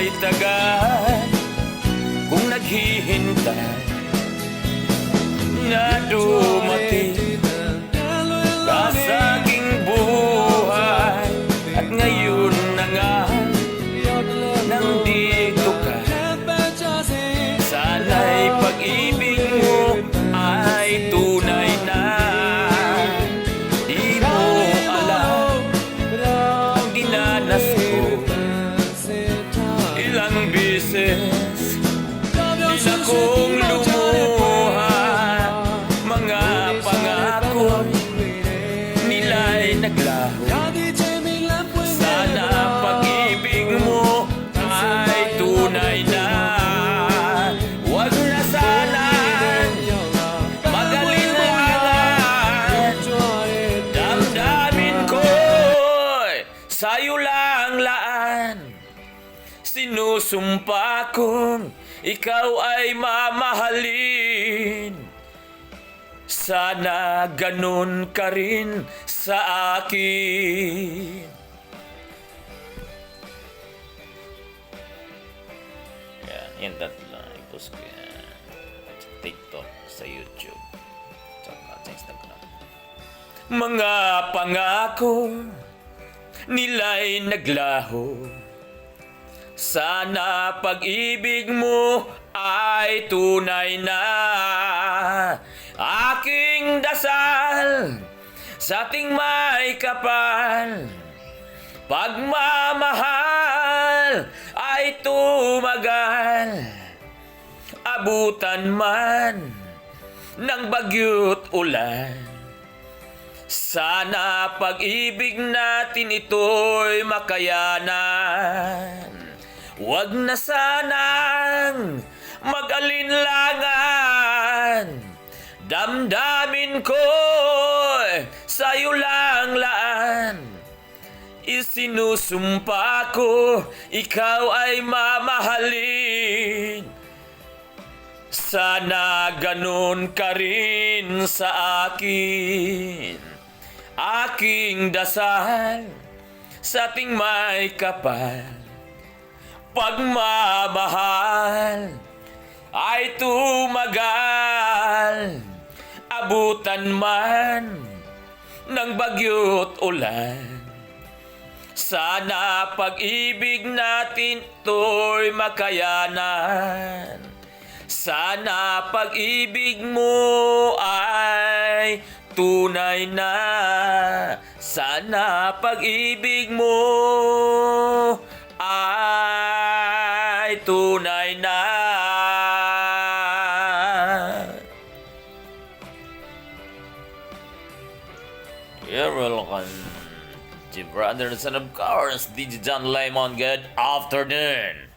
ay tagal kung naghihintay na dumating ka sa aking buhay. At ngayon na nga nandito ka, sana'y pag-ibig mo ay tunay na. Di mo alam ang dinanas ko, ilang beses din akong lumuha. Mga pangako nila'y naglaho. Sana pag-ibig mo ay tunay na. Huwag na sana mag-alinlangan, damdamin ko'y sa'yo lang laan. Sinusumpa kong ikaw ay mamahalin. Sana ganun ka rin sa akin. Yan tatlo. I-post ko yan sa TikTok, sa YouTube, sa Instagram. Mga pangako nila'y naglaho. Sana pag-ibig mo ay tunay na. Aking dasal sa ating may kapal, pagmamahal ay tumagal. Abutan man ng bagyo't ulan, sana pag-ibig natin ito'y makayanan. Huwag na sanang mag-alinlangan, damdamin ko'y sa'yo lang laan. Isinusumpa ko ikaw ay mamahalin. Sana ganun ka rin sa akin. Aking dasal sa ating may kapal, pagmamahal ay tumagal. Abutan man ng bagyo't ulan, sana pag-ibig natin to'y makayanan. Sana pag-ibig mo ay tunay na. Sana pag-ibig mo ay tunay na. You're welcome, G brothers, and of course, DJ John Lemon. Good afternoon.